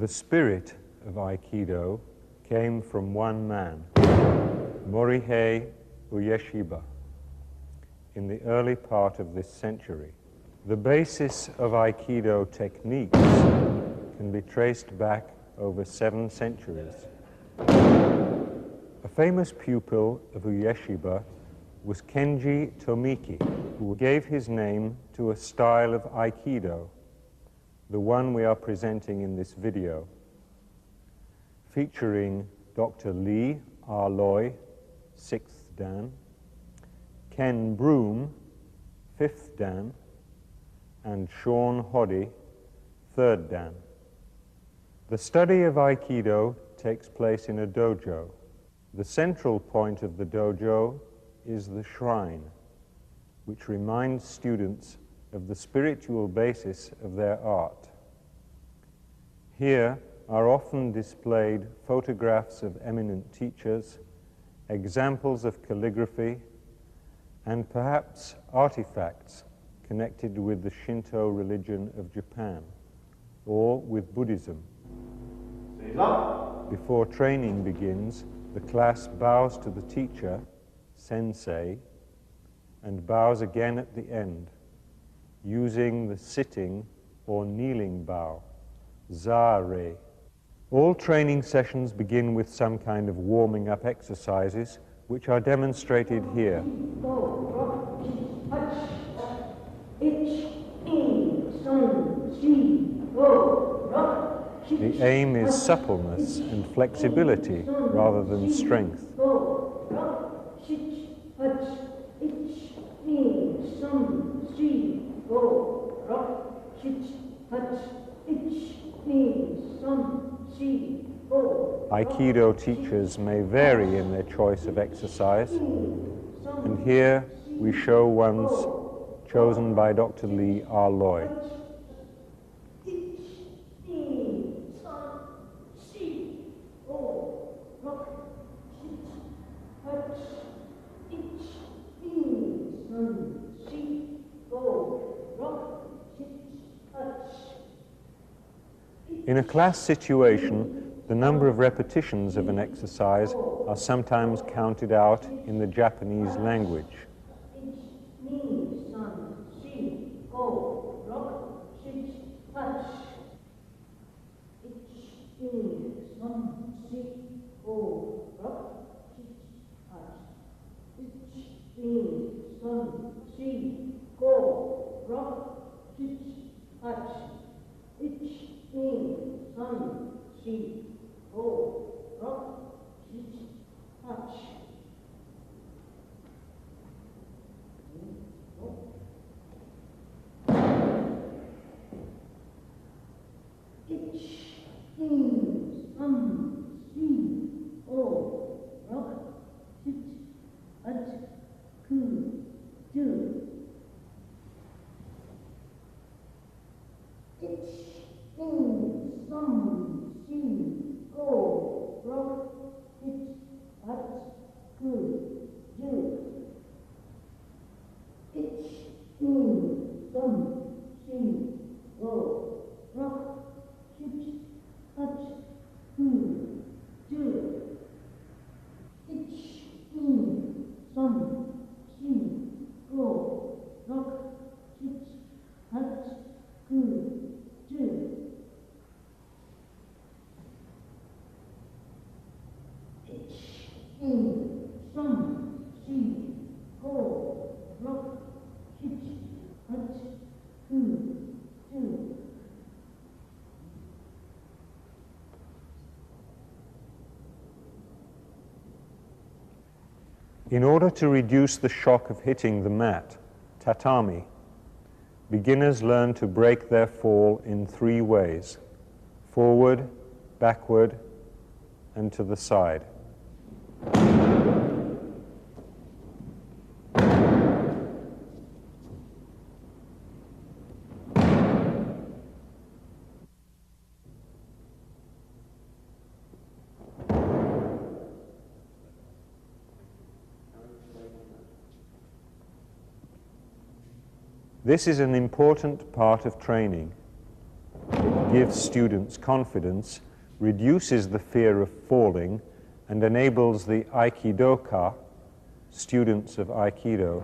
The spirit of Aikido came from one man, Morihei Ueshiba, in the early part of this century. The basis of Aikido techniques can be traced back over 7 centuries. A famous pupil of Ueshiba was Kenji Tomiki, who gave his name to a style of Aikido, the one we are presenting in this video, featuring Dr. Lee R. Loy, 6th Dan, Ken Broom, 5th Dan, and Sean Hoddy, 3rd Dan. The study of Aikido takes place in a dojo. The central point of the dojo is the shrine, which reminds students of the spiritual basis of their art. Here are often displayed photographs of eminent teachers, examples of calligraphy, and perhaps artifacts connected with the Shinto religion of Japan, or with Buddhism. Before training begins, the class bows to the teacher, sensei, and bows again at the end, using the sitting or kneeling bow, za-re. All training sessions begin with some kind of warming up exercises, which are demonstrated here. The aim is suppleness and flexibility rather than strength. Aikido teachers may vary in their choice of exercise, and here we show ones chosen by Dr. Lee R. Loy. In a class situation, the number of repetitions of an exercise are sometimes counted out in the Japanese language. In order to reduce the shock of hitting the mat, tatami, beginners learn to break their fall in 3 ways: forward, backward, and to the side. This is an important part of training. It gives students confidence, reduces the fear of falling, and enables the Aikidoka, students of Aikido,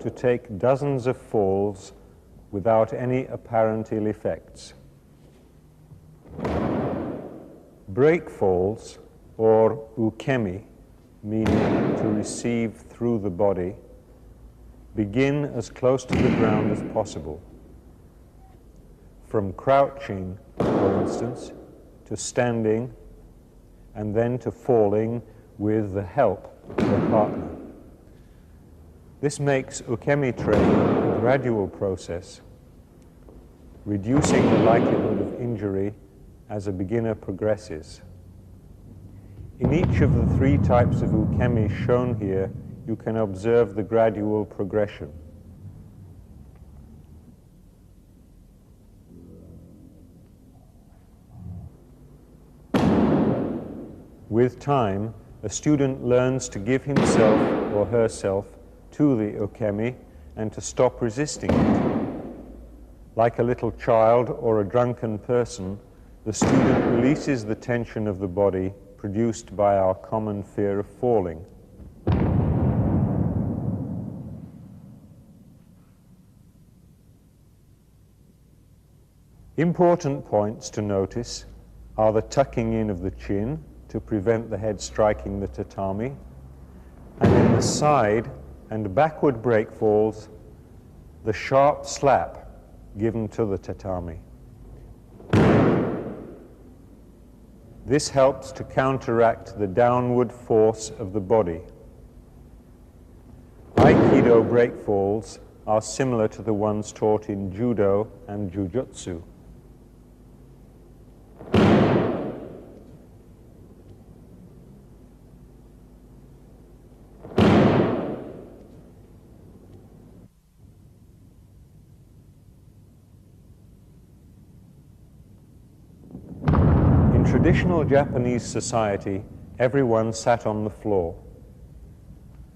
to take dozens of falls without any apparent ill effects. Break falls, or ukemi, meaning to receive through the body, begin as close to the ground as possible. From crouching, for instance, to standing, and then to falling with the help of a partner. This makes ukemi training a gradual process, reducing the likelihood of injury as a beginner progresses. In each of the 3 types of ukemi shown here, you can observe the gradual progression. With time, a student learns to give himself or herself to the ukemi and to stop resisting it. Like a little child or a drunken person, the student releases the tension of the body produced by our common fear of falling. Important points to notice are the tucking in of the chin to prevent the head striking the tatami, and in the side and backward break falls, the sharp slap given to the tatami. This helps to counteract the downward force of the body. Aikido break falls are similar to the ones taught in Judo and Jujutsu. In traditional Japanese society, everyone sat on the floor.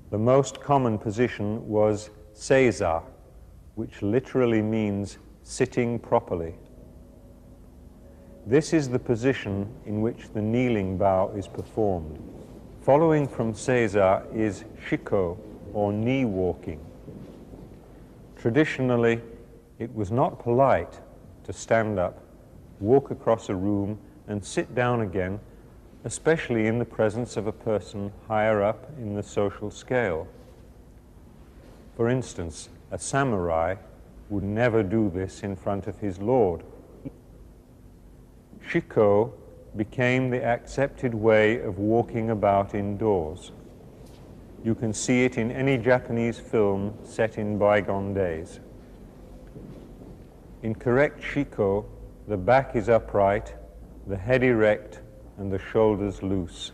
The most common position was seiza, which literally means sitting properly. This is the position in which the kneeling bow is performed. Following from seiza is shiko, or knee walking. Traditionally, it was not polite to stand up, walk across a room, and sit down again, especially in the presence of a person higher up in the social scale. For instance, a samurai would never do this in front of his lord. Shiko became the accepted way of walking about indoors. You can see it in any Japanese film set in bygone days. In correct shiko, the back is upright, the head erect, and the shoulders loose.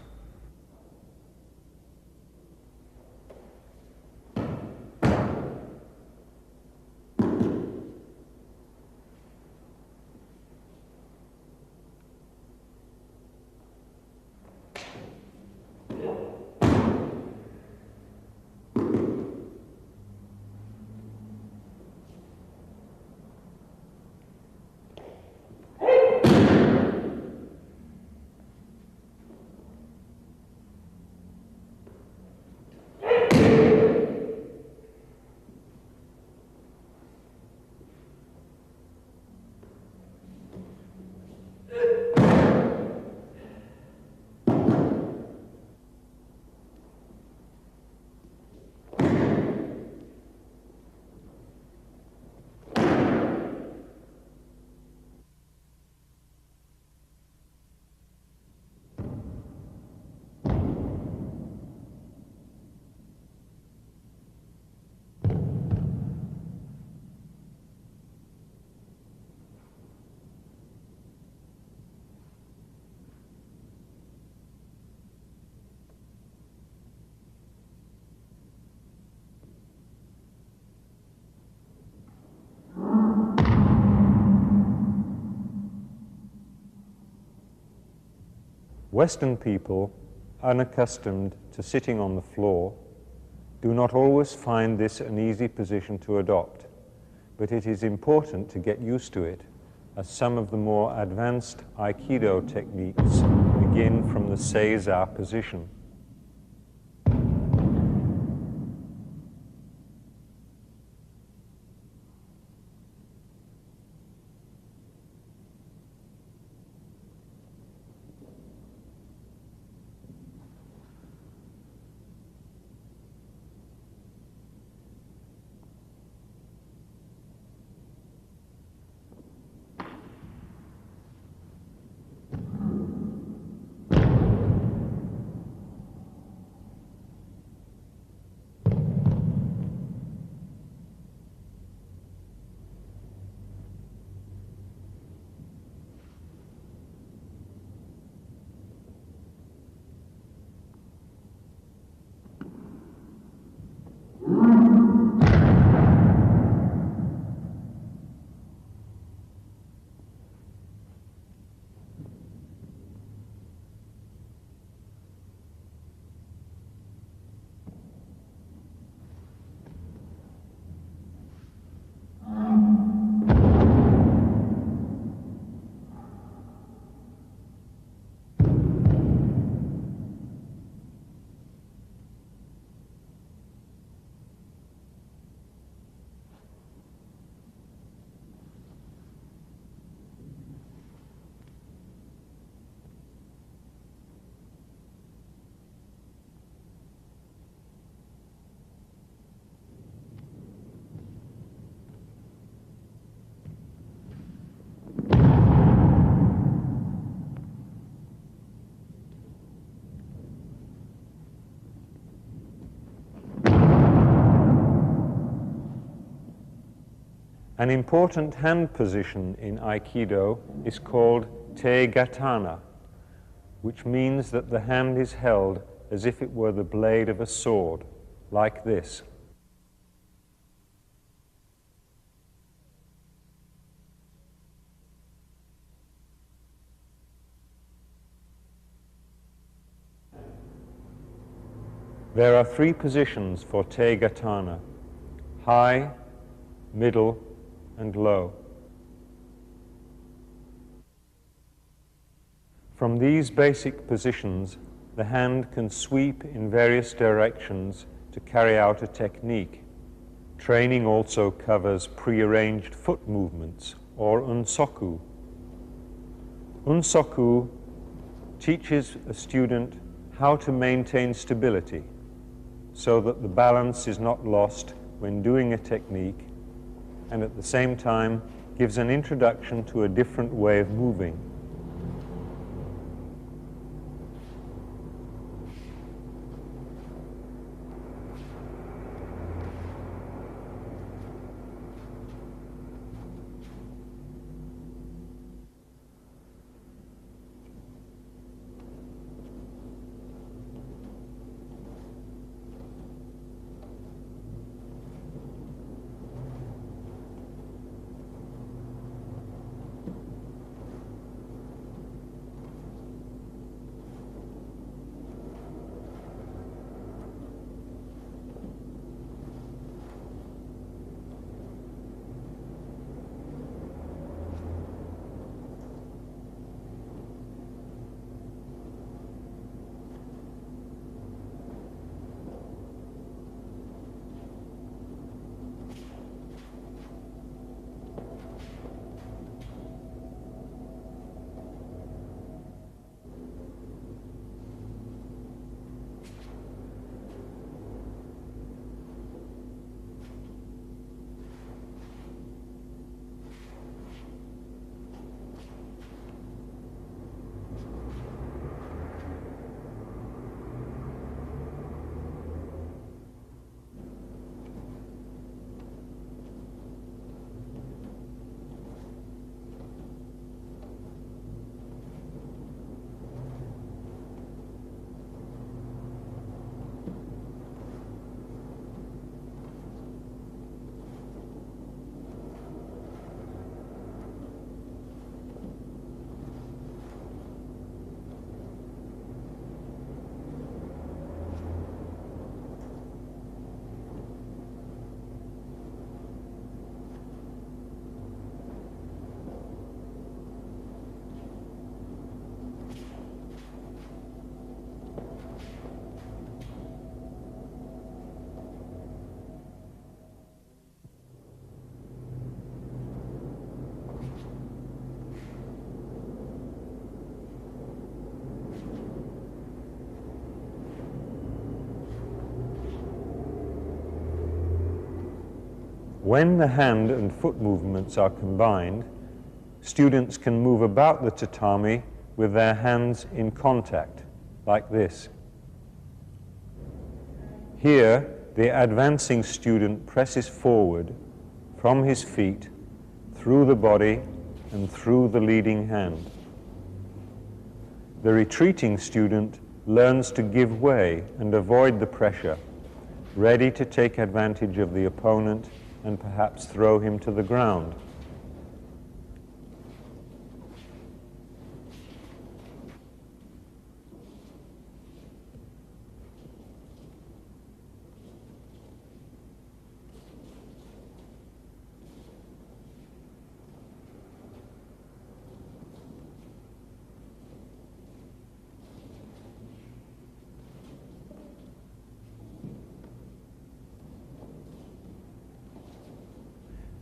Western people, unaccustomed to sitting on the floor, do not always find this an easy position to adopt, but it is important to get used to it as some of the more advanced Aikido techniques begin from the Seiza position. An important hand position in Aikido is called te-gatana, which means that the hand is held as if it were the blade of a sword, like this. There are 3 positions for te-gatana: high, middle, and low. From these basic positions, the hand can sweep in various directions to carry out a technique. Training also covers prearranged foot movements, or unsoku. Unsoku teaches a student how to maintain stability so that the balance is not lost when doing a technique, and at the same time gives an introduction to a different way of moving. When the hand and foot movements are combined, students can move about the tatami with their hands in contact, like this. Here, the advancing student presses forward from his feet, through the body, and through the leading hand. The retreating student learns to give way and avoid the pressure, ready to take advantage of the opponent and perhaps throw him to the ground.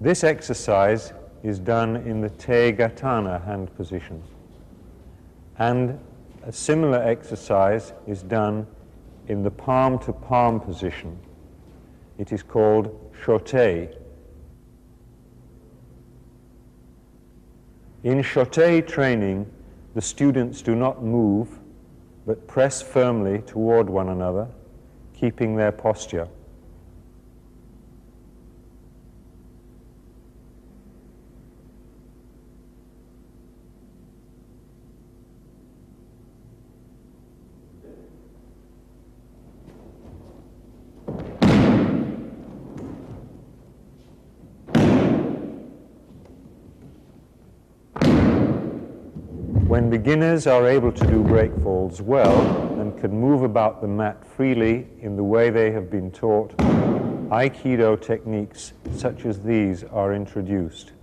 This exercise is done in the Te Gatana hand position, and a similar exercise is done in the palm-to-palm position. It is called Shote. In Shote training, the students do not move, but press firmly toward one another, keeping their posture. When beginners are able to do breakfalls well and can move about the mat freely in the way they have been taught, Aikido techniques such as these are introduced.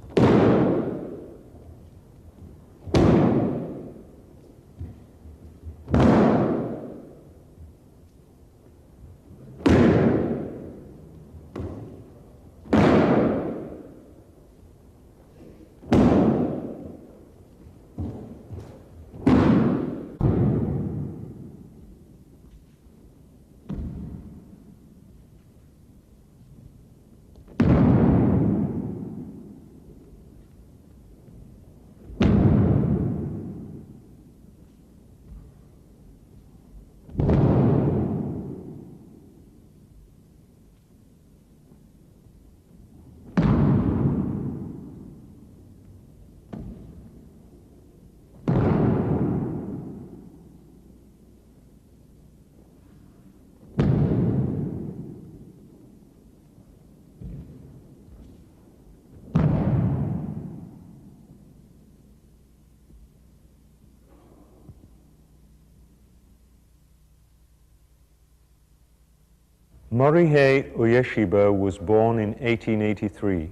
Morihei Ueshiba was born in 1883.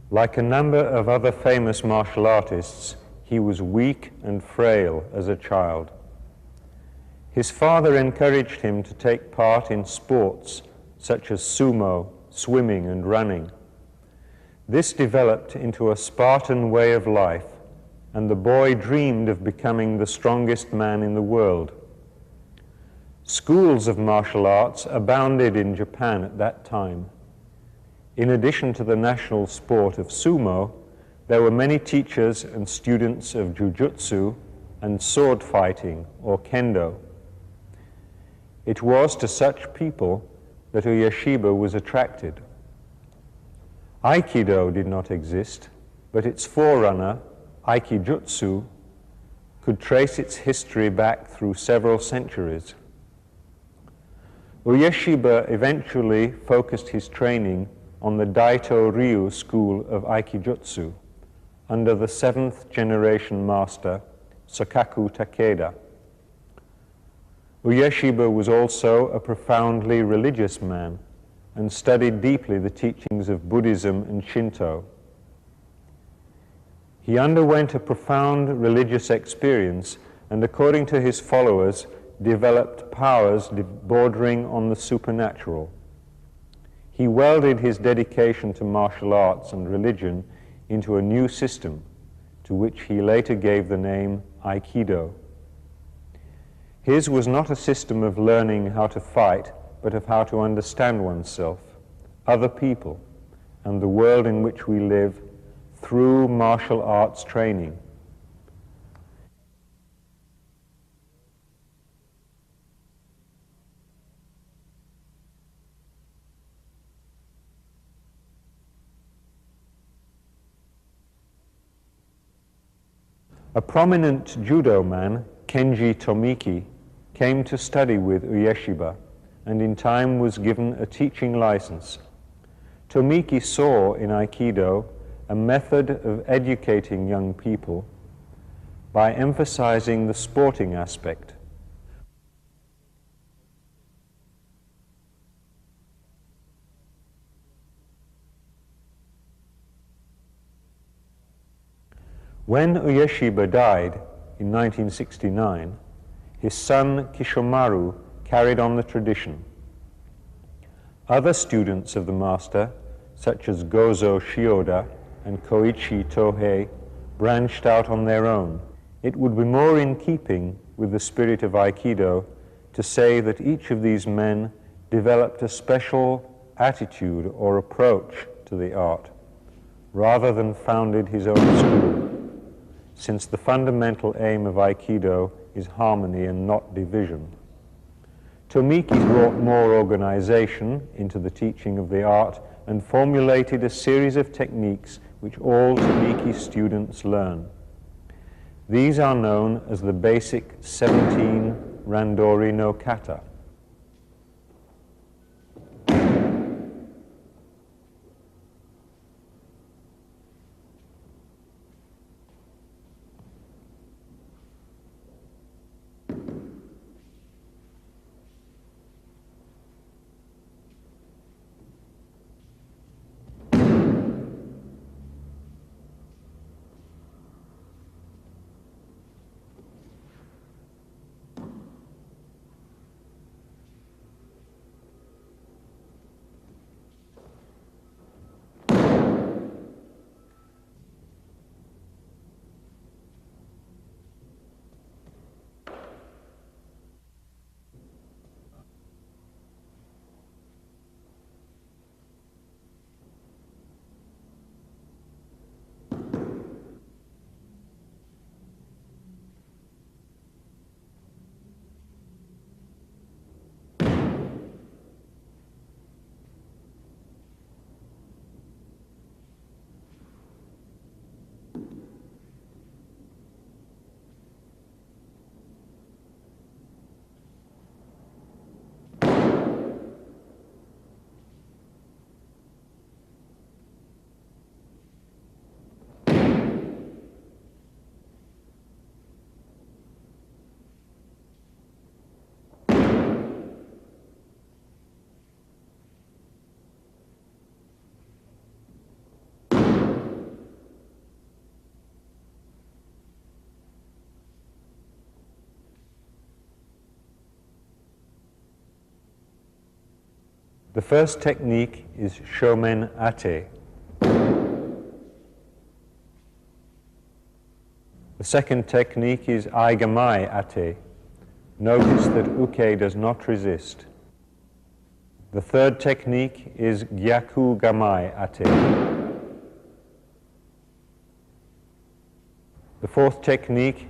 Like a number of other famous martial artists, he was weak and frail as a child. His father encouraged him to take part in sports such as sumo, swimming, and running. This developed into a Spartan way of life, and the boy dreamed of becoming the strongest man in the world. Schools of martial arts abounded in Japan at that time. In addition to the national sport of sumo, there were many teachers and students of jujutsu and sword fighting, or kendo. It was to such people that Ueshiba was attracted. Aikido did not exist, but its forerunner, Aikijutsu, could trace its history back through several centuries. Ueshiba eventually focused his training on the Daito Ryu school of Aikijutsu under the 7th generation master, Sokaku Takeda. Ueshiba was also a profoundly religious man and studied deeply the teachings of Buddhism and Shinto. He underwent a profound religious experience and, according to his followers, developed powers bordering on the supernatural. He welded his dedication to martial arts and religion into a new system, to which he later gave the name Aikido. His was not a system of learning how to fight, but of how to understand oneself, other people, and the world in which we live through martial arts training. A prominent judo man, Kenji Tomiki, came to study with Ueshiba and in time was given a teaching license. Tomiki saw in Aikido a method of educating young people by emphasizing the sporting aspect. When Ueshiba died in 1969, his son Kishomaru carried on the tradition. Other students of the master, such as Gozo Shioda and Koichi Tohei, branched out on their own. It would be more in keeping with the spirit of Aikido to say that each of these men developed a special attitude or approach to the art, rather than founded his own school, since the fundamental aim of Aikido is harmony and not division. Tomiki brought more organization into the teaching of the art and formulated a series of techniques which all Tomiki students learn. These are known as the basic 17 Randori no Kata. The first technique is Shomen Ate. The second technique is Aigamai Ate. Notice that Uke does not resist. The third technique is Gyaku Gamai Ate. The fourth technique,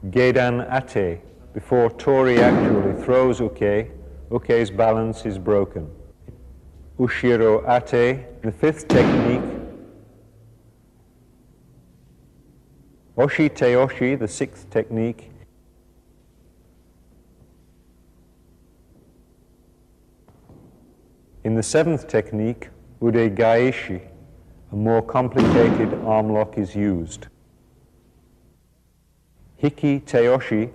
Gedan Ate. Before Tori actually throws Uke, Uke's balance is broken. Ushiro Ate. The fifth technique, Oshi Teoshi, the sixth technique, in the seventh technique, Ude Gaeshi, a more complicated arm lock is used. Hiki Teoshi,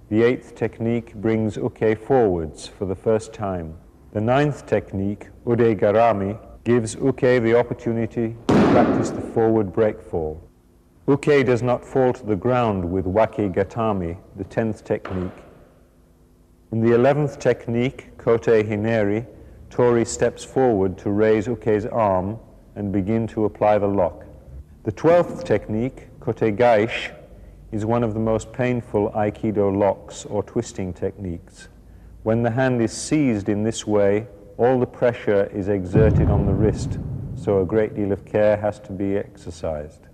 the eighth technique, brings Uke forwards for the first time. The ninth technique, Ude Garami, gives Uke the opportunity to practice the forward breakfall. Uke does not fall to the ground with Waki Gatami, the 10th technique. In the 11th technique, Kote Hineri, Tori steps forward to raise Uke's arm and begin to apply the lock. The 12th technique, Kote Gaish, is one of the most painful Aikido locks or twisting techniques. When the hand is seized in this way, all the pressure is exerted on the wrist. so a great deal of care has to be exercised.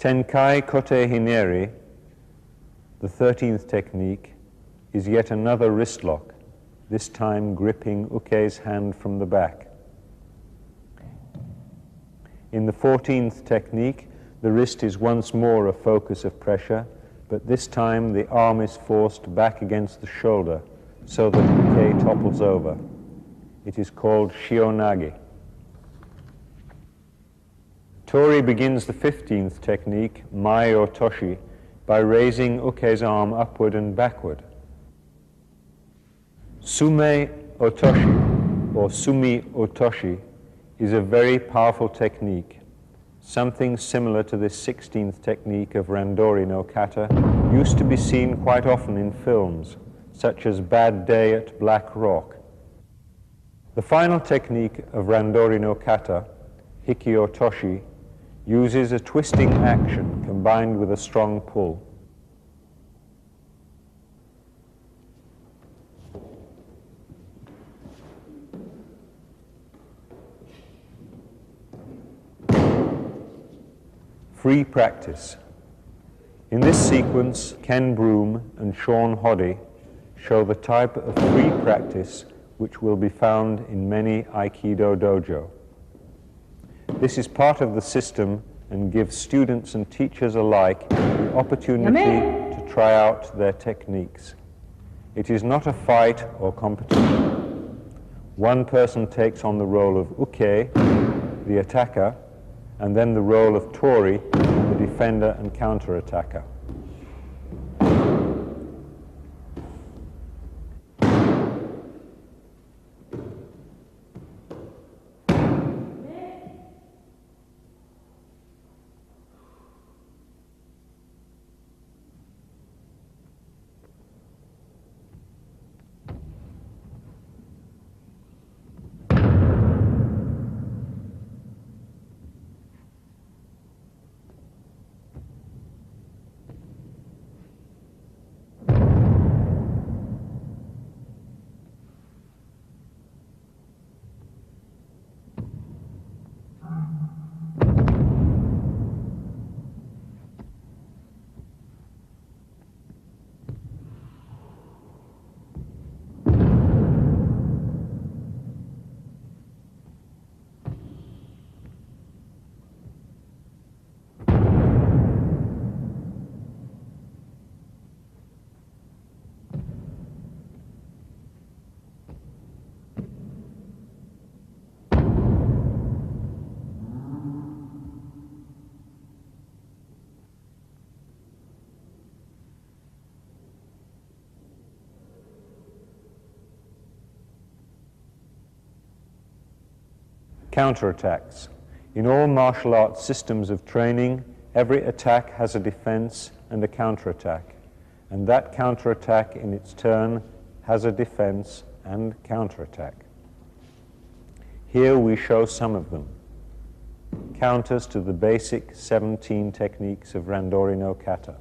Tenkai Kote Hineri, the 13th technique, is yet another wrist lock, this time gripping Uke's hand from the back. In the 14th technique, the wrist is once more a focus of pressure, but this time the arm is forced back against the shoulder so that Uke topples over. It is called Shionage. Tori begins the 15th technique, Mai Otoshi, by raising Uke's arm upward and backward. Sume Otoshi, or Sumi Otoshi, is a very powerful technique, something similar to this 16th technique of Randori no Kata, used to be seen quite often in films, such as Bad Day at Black Rock. The final technique of Randori no Kata, Hiki Otoshi, uses a twisting action combined with a strong pull. Free practice. In this sequence, Ken Broom and Sean Hoddy show the type of free practice which will be found in many Aikido dojo. This is part of the system and gives students and teachers alike the opportunity to try out their techniques. It is not a fight or competition. One person takes on the role of Uke, the attacker, and then the role of Tori, the defender and counter-attacker. Counterattacks. In all martial arts systems of training, every attack has a defense and a counterattack, and that counterattack in its turn has a defense and counterattack. Here we show some of them. Counters to the basic 17 techniques of Randori no Kata.